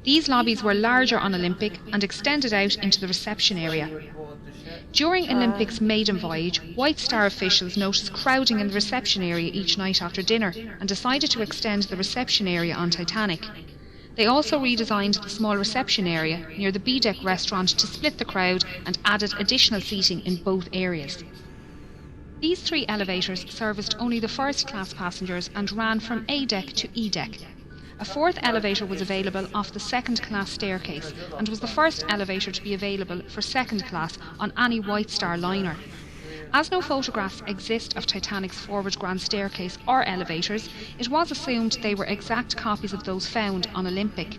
These lobbies were larger on Olympic and extended out into the reception area. During Olympic's maiden voyage, White Star officials noticed crowding in the reception area each night after dinner and decided to extend the reception area on Titanic. They also redesigned the small reception area near the B-deck restaurant to split the crowd and added additional seating in both areas. These 3 elevators serviced only the first-class passengers and ran from A-deck to E-deck. A 4th elevator was available off the second-class staircase and was the first elevator to be available for second class on any White Star liner. As no photographs exist of Titanic's forward grand staircase or elevators, it was assumed they were exact copies of those found on Olympic.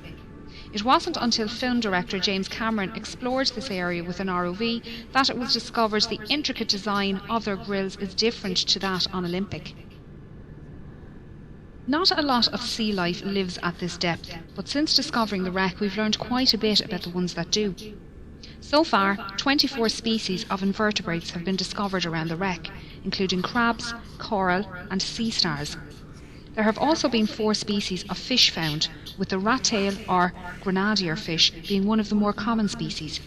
It wasn't until film director James Cameron explored this area with an ROV that it was discovered the intricate design of their grilles is different to that on Olympic. Not a lot of sea life lives at this depth, but since discovering the wreck we've learned quite a bit about the ones that do. So far, 24 species of invertebrates have been discovered around the wreck, including crabs, coral and sea stars. There have also been 4 species of fish found, with the rat-tail or grenadier fish being one of the more common species.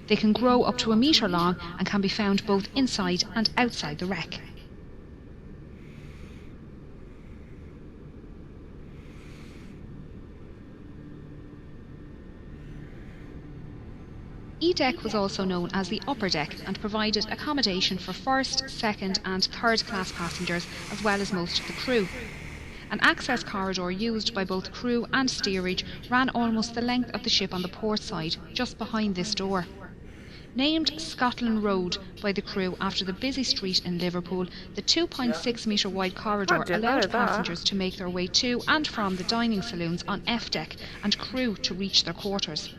They can grow up to 1 metre long and can be found both inside and outside the wreck. E-deck was also known as the upper deck and provided accommodation for first, second and third class passengers as well as most of the crew. An access corridor used by both crew and steerage ran almost the length of the ship on the port side, just behind this door. Named Scotland Road by the crew after the busy street in Liverpool, the 2.6 metre wide corridor allowed passengers to make their way to and from the dining saloons on F deck and crew to reach their quarters.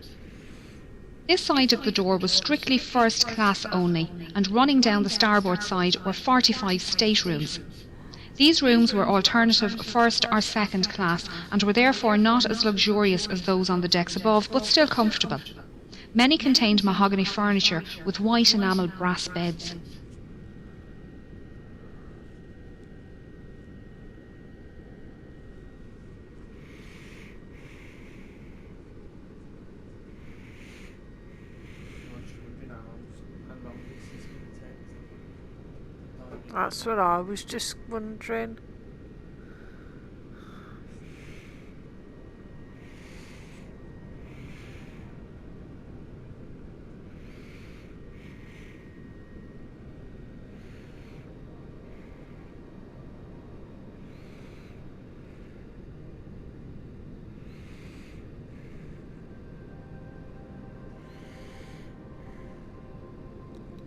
This side of the door was strictly first class only, and running down the starboard side were 45 staterooms. These rooms were alternative first or second class and were therefore not as luxurious as those on the decks above, but still comfortable. Many contained mahogany furniture with white enamel brass beds. That's what I was just wondering.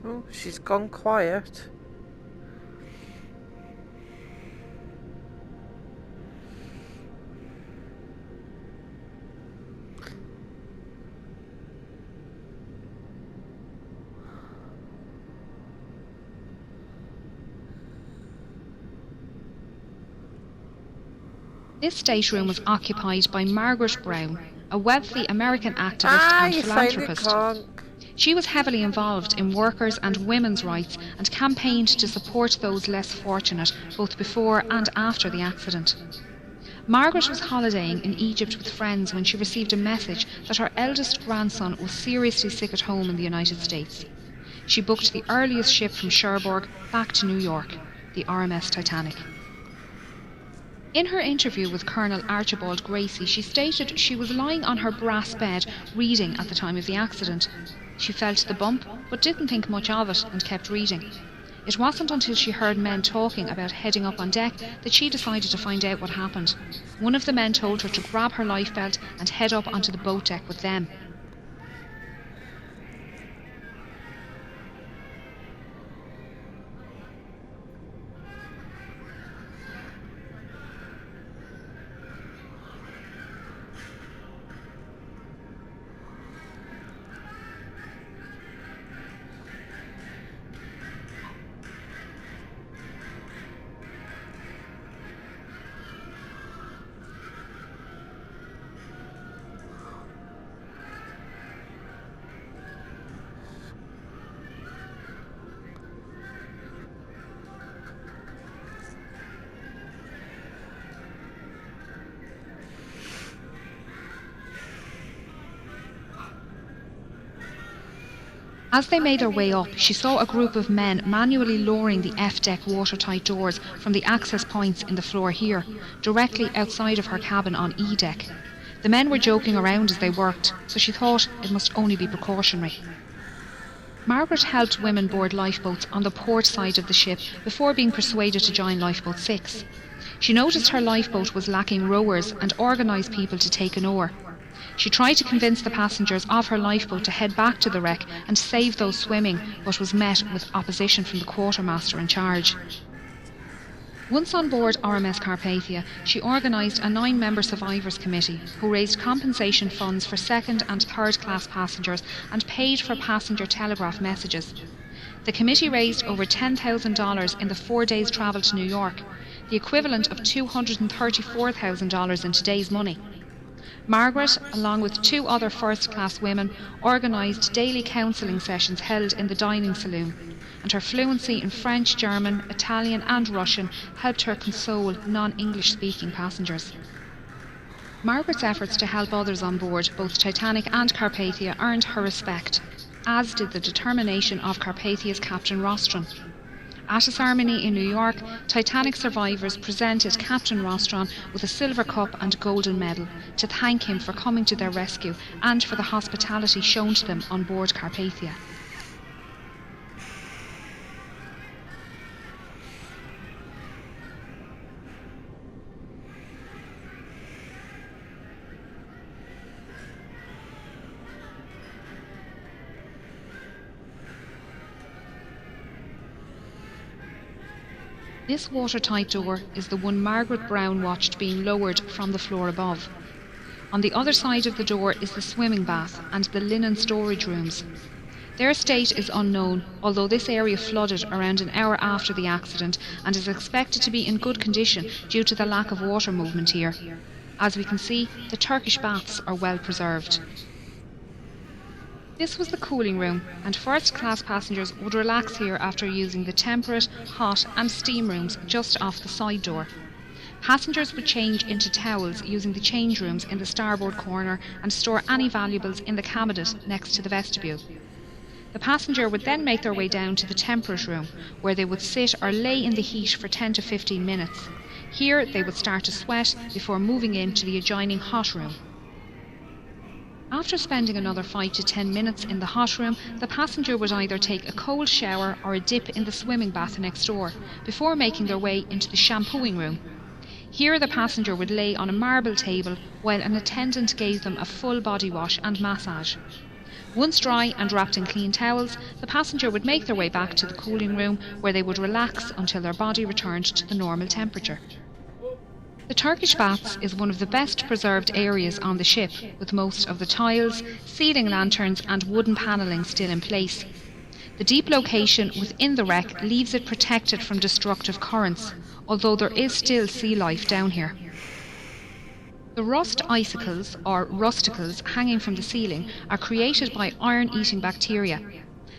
Oh, she's gone quiet. This stateroom was occupied by Margaret Brown, a wealthy American activist and philanthropist. She was heavily involved in workers' and women's rights and campaigned to support those less fortunate both before and after the accident. Margaret was holidaying in Egypt with friends when she received a message that her eldest grandson was seriously sick at home in the United States. She booked the earliest ship from Cherbourg back to New York, the RMS Titanic. In her interview with Colonel Archibald Gracie, she stated she was lying on her brass bed reading at the time of the accident. She felt the bump, but didn't think much of it and kept reading. It wasn't until she heard men talking about heading up on deck that she decided to find out what happened. One of the men told her to grab her lifebelt and head up onto the boat deck with them. As they made their way up, she saw a group of men manually lowering the F-deck watertight doors from the access points in the floor here, directly outside of her cabin on E-deck. The men were joking around as they worked, so she thought it must only be precautionary. Margaret helped women board lifeboats on the port side of the ship before being persuaded to join Lifeboat 6. She noticed her lifeboat was lacking rowers and organised people to take an oar. She tried to convince the passengers of her lifeboat to head back to the wreck and save those swimming, but was met with opposition from the quartermaster in charge. Once on board RMS Carpathia, she organised a 9-member survivors committee who raised compensation funds for second and third class passengers and paid for passenger telegraph messages. The committee raised over $10,000 in the 4 days' travel to New York, the equivalent of $234,000 in today's money. Margaret, along with 2 other first-class women, organised daily counselling sessions held in the dining saloon, and her fluency in French, German, Italian and Russian helped her console non-English speaking passengers. Margaret's efforts to help others on board both Titanic and Carpathia earned her respect, as did the determination of Carpathia's Captain Rostron. At a ceremony in New York, Titanic survivors presented Captain Rostron with a silver cup and golden medal to thank him for coming to their rescue and for the hospitality shown to them on board Carpathia. This watertight door is the one Margaret Brown watched being lowered from the floor above. On the other side of the door is the swimming bath and the linen storage rooms. Their state is unknown, although this area flooded around an hour after the accident and is expected to be in good condition due to the lack of water movement here. As we can see, the Turkish baths are well preserved. This was the cooling room, and first-class passengers would relax here after using the temperate, hot and steam rooms just off the side door. Passengers would change into towels using the change rooms in the starboard corner and store any valuables in the cabinet next to the vestibule. The passenger would then make their way down to the temperate room, where they would sit or lay in the heat for 10 to 15 minutes. Here they would start to sweat before moving into the adjoining hot room. After spending another 5 to 10 minutes in the hot room, the passenger would either take a cold shower or a dip in the swimming bath next door, before making their way into the shampooing room. Here the passenger would lay on a marble table while an attendant gave them a full body wash and massage. Once dry and wrapped in clean towels, the passenger would make their way back to the cooling room, where they would relax until their body returned to the normal temperature. The Turkish baths is one of the best preserved areas on the ship, with most of the tiles, ceiling lanterns and wooden panelling still in place. The deep location within the wreck leaves it protected from destructive currents, although there is still sea life down here. The rust icicles, or rusticles, hanging from the ceiling are created by iron-eating bacteria.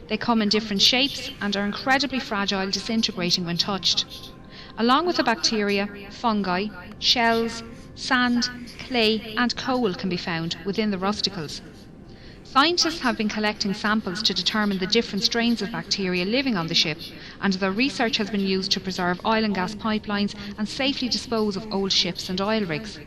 They come in different shapes and are incredibly fragile, disintegrating when touched. Along with the bacteria, fungi, shells, sand, clay and coal can be found within the rusticles. Scientists have been collecting samples to determine the different strains of bacteria living on the ship, and their research has been used to preserve oil and gas pipelines and safely dispose of old ships and oil rigs.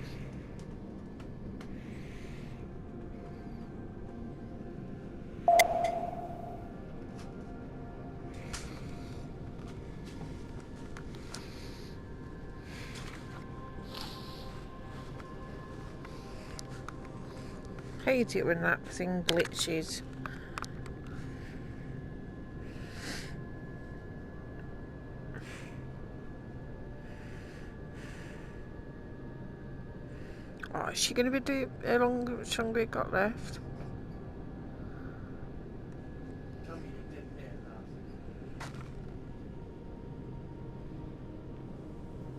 I hate it when that thing glitches. Oh, is she going to be doing how long we got left?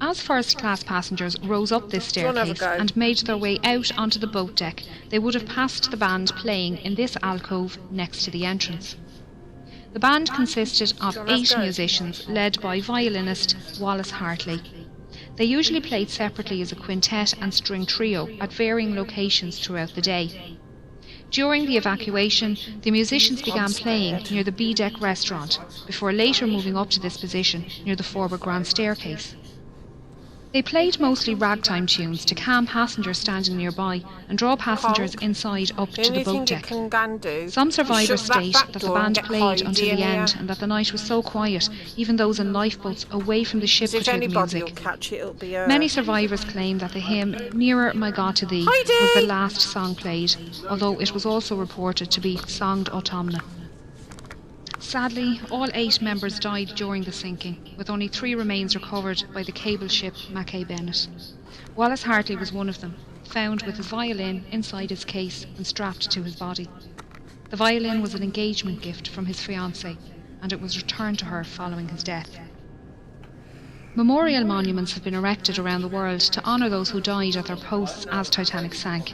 As first-class passengers rose up this staircase and made their way out onto the boat deck, they would have passed the band playing in this alcove next to the entrance. The band consisted of 8 musicians led by violinist Wallace Hartley. They usually played separately as a quintet and string trio at varying locations throughout the day. During the evacuation, the musicians began playing near the B-deck restaurant, before later moving up to this position near the forward grand staircase. They played mostly ragtime tunes to calm passengers standing nearby and draw passengers inside up to the boat deck. Some survivors state that the band played until the end and that the night was so quiet, even those in lifeboats away from the ship could hear the music. Many survivors claim that the hymn Nearer My God to Thee was the last song played, although it was also reported to be Songed Autumna. Sadly, all 8 members died during the sinking, with only 3 remains recovered by the cable ship Mackay Bennett. Wallace Hartley was one of them, found with his violin inside his case and strapped to his body. The violin was an engagement gift from his fiancée, and it was returned to her following his death. Memorial monuments have been erected around the world to honour those who died at their posts as Titanic sank.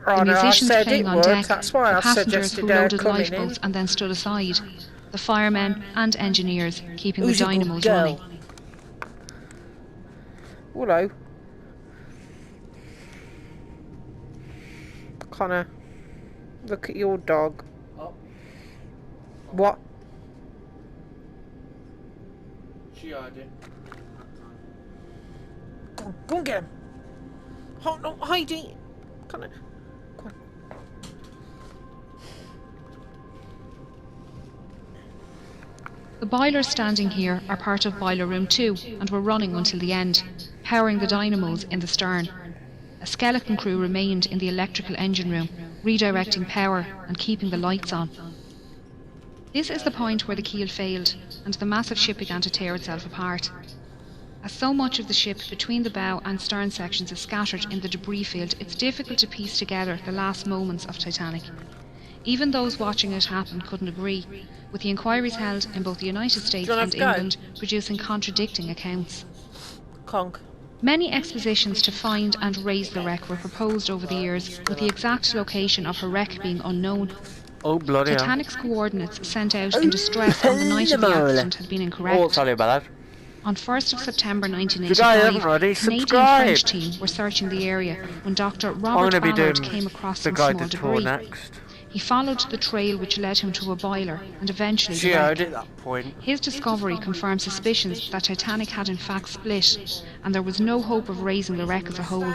The musicians playing on deck, the passengers who loaded lifeboats and then stood aside, the firemen and engineers keeping the dynamos running. Hello. Connor, look at your dog. Oh. What? She hiding. Go and get him. Oh no, hiding. Connor. The boilers standing here are part of Boiler Room 2 and were running until the end, powering the dynamos in the stern. A skeleton crew remained in the electrical engine room, redirecting power and keeping the lights on. This is the point where the keel failed, and the massive ship began to tear itself apart. As so much of the ship between the bow and stern sections is scattered in the debris field, it's difficult to piece together the last moments of Titanic. Even those watching it happen couldn't agree, with the inquiries held in both the United States and England producing contradicting accounts. Many expositions to find and raise the wreck were proposed over the years, with the exact location of her wreck being unknown. Oh, bloody Titanic's coordinates sent out in distress on the night of the accident had been incorrect. Oh, sorry about that. On 1st of September 1985, a Canadian-French team were searching the area when Dr. Robert Ballard came across some small debris. He followed the trail which led him to a boiler and eventually the wreck. At that point. His discovery confirmed suspicions that Titanic had in fact split, and there was no hope of raising the wreck as a whole.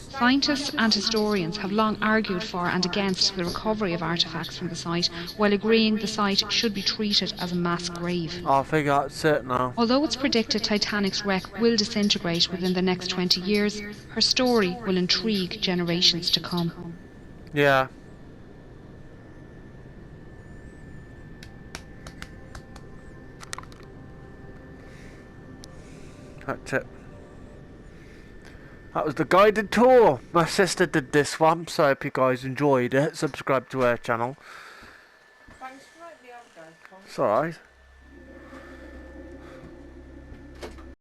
Scientists and historians have long argued for and against the recovery of artefacts from the site, while agreeing the site should be treated as a mass grave. I think that's it now. Although it's predicted Titanic's wreck will disintegrate within the next 20 years, her story will intrigue generations to come. Yeah. That's it. That was the guided tour. My sister did this one, so I hope you guys enjoyed it. Subscribe to her channel. Thanks for letting me have a go, Tom. It's alright.